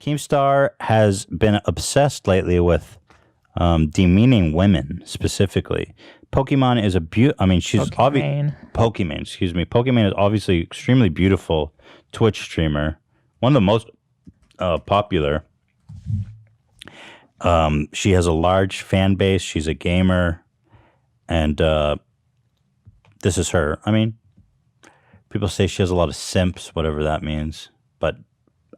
Keemstar has been obsessed lately with demeaning women specifically. Pokimane is she's obviously Pokimane. Excuse me. Pokimane is obviously extremely beautiful Twitch streamer, one of the most popular. She has a large fan base. She's a gamer, and this is her. I mean, people say she has a lot of simps, whatever that means, but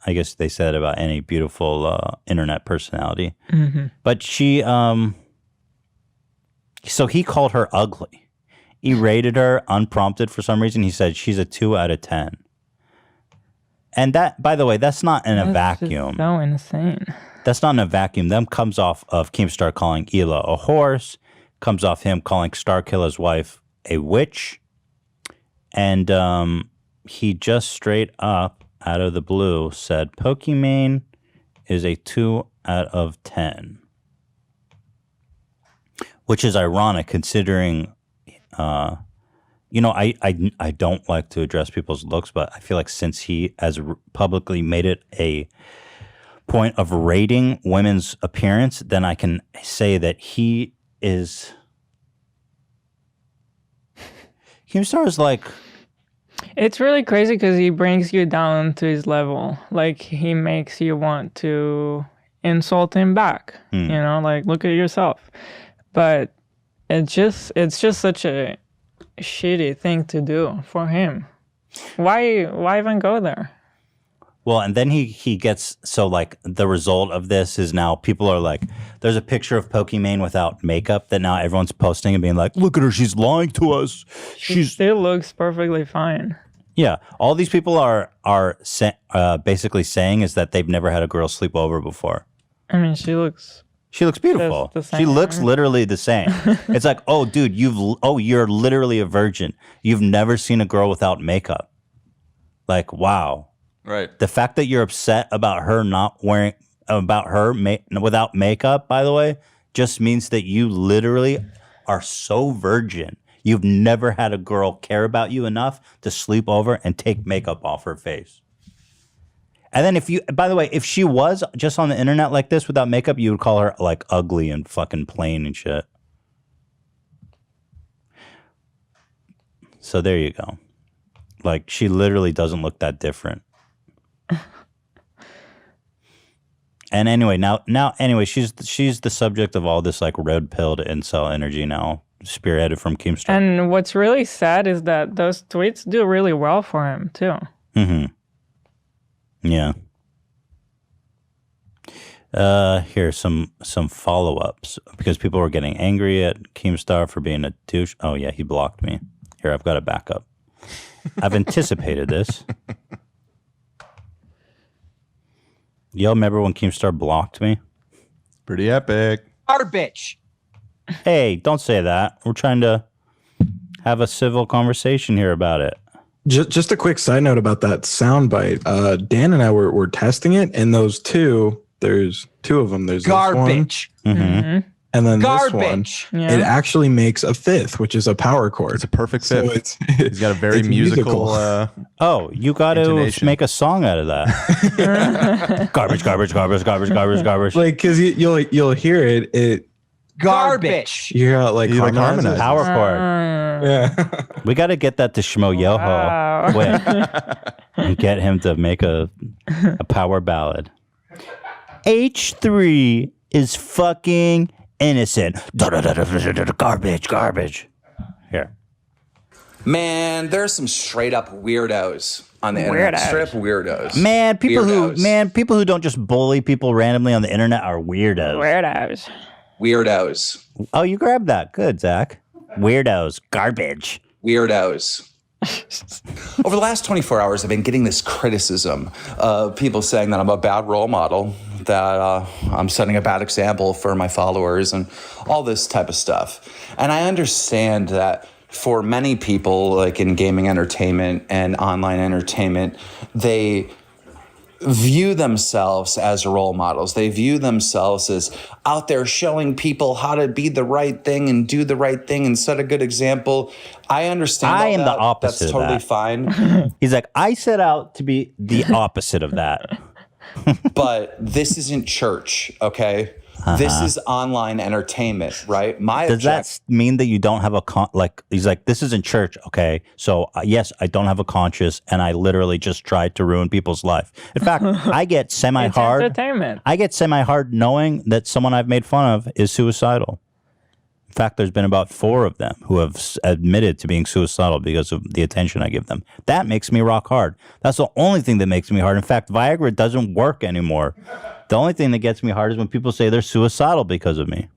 I guess they said about any beautiful internet personality. Mm-hmm. But she, so he called her ugly. He rated her unprompted for some reason. He said she's a 2 out of 10. And that, by the way, that's not in a vacuum. So insane. That's not in a vacuum. That comes off of Keemstar calling Hila a horse. Comes off him calling Starkilla's wife a witch. And he just straight up, out of the blue, said Pokimane is a 2 out of 10. Which is ironic considering, I don't like to address people's looks, but I feel like since he has publicly made it a point of rating women's appearance, then I can say that he is... Keemstar is like... It's really crazy because he brings you down to his level. Like, he makes you want to insult him back. Like, look at yourself. But it's just such a shitty thing to do for him. Why even go there? Well, and then he gets, so like the result of this is now people are like, there's a picture of Pokimane without makeup that now everyone's posting and being like, look at her, she's lying to us. She still looks perfectly fine. Yeah, all these people are basically saying is that they've never had a girl sleep over before. I mean, she looks beautiful. She looks literally the same. It's like, oh, dude, you're literally a virgin. You've never seen a girl without makeup. Like, wow. Right. The fact that you're upset about her without makeup, by the way, just means that you literally are so virgin. You've never had a girl care about you enough to sleep over and take makeup off her face. And then if she was just on the internet like this without makeup, you would call her like ugly and fucking plain and shit. So there you go. Like, she literally doesn't look that different. And anyway, anyway, she's the subject of all this like red pill to incel energy now, spearheaded from Keemstar. And what's really sad is that those tweets do really well for him too. Mm-hmm. Yeah. Here's some follow-ups because people were getting angry at Keemstar for being a douche. Oh yeah, he blocked me. Here, I've got a backup. I've anticipated this. Y'all remember when Keemstar blocked me? Pretty epic. Garbage. Hey, don't say that. We're trying to have a civil conversation here about it. Just a quick side note about that soundbite. Dan and I were testing it, and those two, there's two of them. There's garbage. This one, Mm-hmm. and then garbage. This one. Yeah. It actually makes a fifth, which is a power chord. It's a perfect fifth. So he's got a very musical. You got to make a song out of that. Garbage, garbage, garbage, garbage, garbage, garbage. Like, because you'll hear it. Garbage. You hear how like harmonizes. Power chord. Yeah. We got to get that to Shmo Yoho quick and get him to make a power ballad. H3 is fucking innocent. Garbage, garbage. Here. Man, there's some straight up weirdos on the internet. Straight up weirdos. Man, people who don't just bully people randomly on the internet are weirdos. Weirdos. Oh, you grabbed that. Good, Zach. Weirdos. Garbage. Weirdos. Over the last 24 hours, I've been getting this criticism of people saying that I'm a bad role model, that I'm setting a bad example for my followers and all this type of stuff. And I understand that for many people, like in gaming entertainment and online entertainment, they view themselves as role models. They view themselves as out there showing people how to be the right thing and do the right thing and set a good example. I understand. I am the opposite. That's totally fine. He's like, I set out to be the opposite of that. but this isn't church, okay? This is online entertainment, right? Does that mean that you don't have a he's like, this isn't church, okay? So yes, I don't have a conscience, and I literally just tried to ruin people's life. In fact, I get semi-hard. Entertainment. I get semi-hard knowing that someone I've made fun of is suicidal. In fact, there's been about 4 of them who have admitted to being suicidal because of the attention I give them. That makes me rock hard. That's the only thing that makes me hard. In fact, Viagra doesn't work anymore. The only thing that gets me hard is when people say they're suicidal because of me.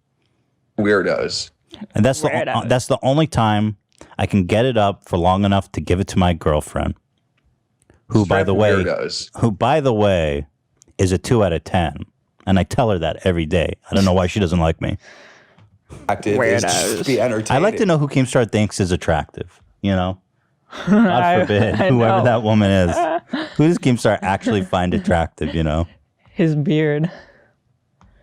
Weirdos. And that's the only time I can get it up for long enough to give it to my girlfriend, who by the way is a 2 out of 10, and I tell her that every day. I don't know why she doesn't like me. Is just to be entertaining. I'd like to know who Keemstar thinks is attractive. You know, God forbid whoever that woman is. Who does Keemstar actually find attractive? You know, his beard.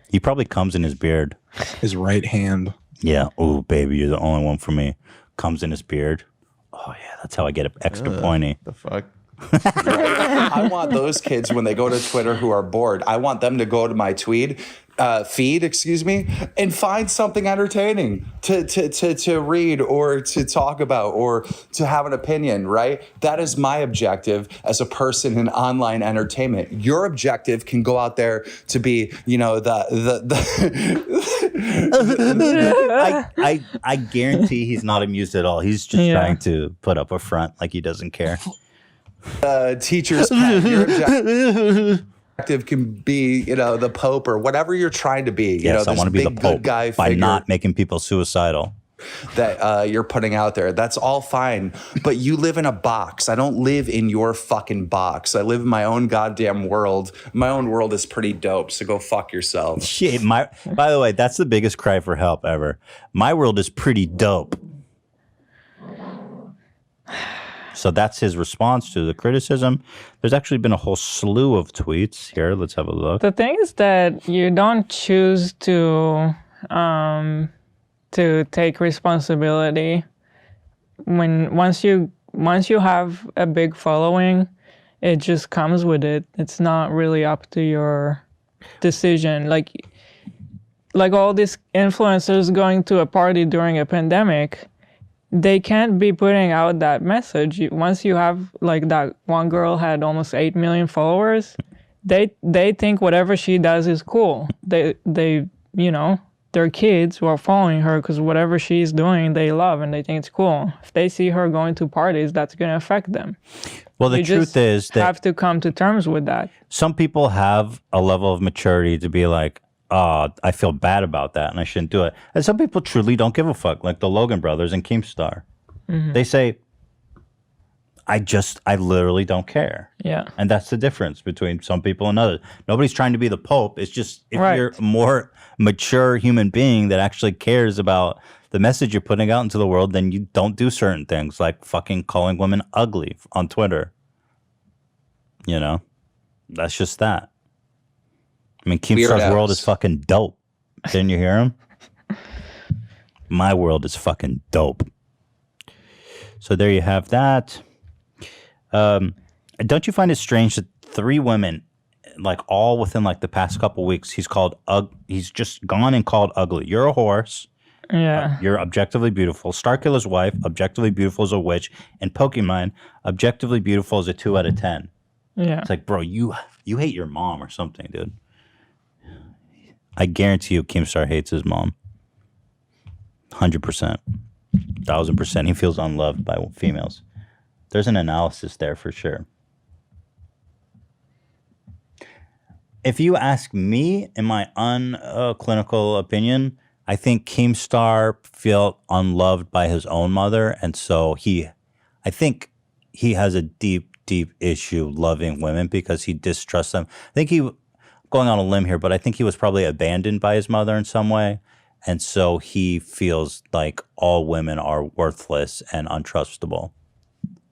He probably comes in his beard. His right hand. Yeah. Oh, baby, you're the only one for me. Comes in his beard. Oh yeah, that's how I get extra pointy. The fuck. I want those kids when they go to Twitter who are bored. I want them to go to my feed, and find something entertaining to read or to talk about or to have an opinion. Right? That is my objective as a person in online entertainment. Your objective can go out there to be, I guarantee he's not amused at all. He's just trying to put up a front like he doesn't care. Teacher's pet. Your objective can be, the Pope or whatever you're trying to be. Yes, I want to be the Pope guy by not making people suicidal. That you're putting out there. That's all fine. But you live in a box. I don't live in your fucking box. I live in my own goddamn world. My own world is pretty dope. So go fuck yourself. Shit, by the way, that's the biggest cry for help ever. My world is pretty dope. So that's his response to the criticism. There's actually been a whole slew of tweets here. Let's have a look. The thing is that you don't choose to take responsibility once you have a big following, it just comes with it. It's not really up to your decision. Like all these influencers going to a party during a pandemic, they can't be putting out that message. Once you have, like, that one girl had almost 8 million followers, they think whatever she does is cool. They their kids who are following her because whatever she's doing, they love and they think it's cool. If they see her going to parties, that's going to affect them. Well, the truth is that have to come to terms with that. Some people have a level of maturity to be like, oh, I feel bad about that and I shouldn't do it. And some people truly don't give a fuck, like the Logan brothers and Keemstar. Mm-hmm. They say, I literally don't care. Yeah. And that's the difference between some people and others. Nobody's trying to be the Pope. It's just if you're a more mature human being that actually cares about the message you're putting out into the world, then you don't do certain things like fucking calling women ugly on Twitter. That's just that. I mean, Keemstar's world is fucking dope. Didn't you hear him? My world is fucking dope. So there you have that. Don't you find it strange that 3 women, like all within like the past couple weeks, he's just gone and called ugly. You're a horse. Yeah. You're objectively beautiful. Starkiller's wife, objectively beautiful as a witch. And Pokimane, objectively beautiful as a 2 out of 10. Yeah. It's like, bro, you hate your mom or something, dude. I guarantee you Keemstar hates his mom. 100%. 1,000%. He feels unloved by females. There's an analysis there for sure. If you ask me, in my unclinical opinion, I think Keemstar felt unloved by his own mother, and so I think he has a deep, deep issue loving women because he distrusts them. I think going on a limb here, but I think he was probably abandoned by his mother in some way, and so he feels like all women are worthless and untrustable.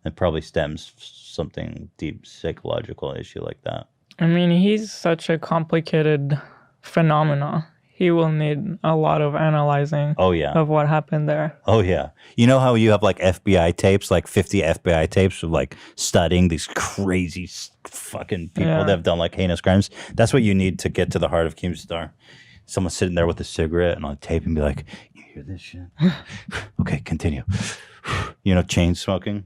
It probably stems something deep psychological issue like that. I mean, he's such a complicated phenomena. he will need a lot of analyzing Oh yeah. of what happened there. Oh yeah. You know how you have like FBI tapes, like 50 FBI tapes of like studying these crazy fucking people Yeah. that have done like heinous crimes? That's what you need to get to the heart of Keemstar. Someone sitting there with a cigarette and on tape and be like, "You hear this shit? Okay, continue." You know, chain smoking.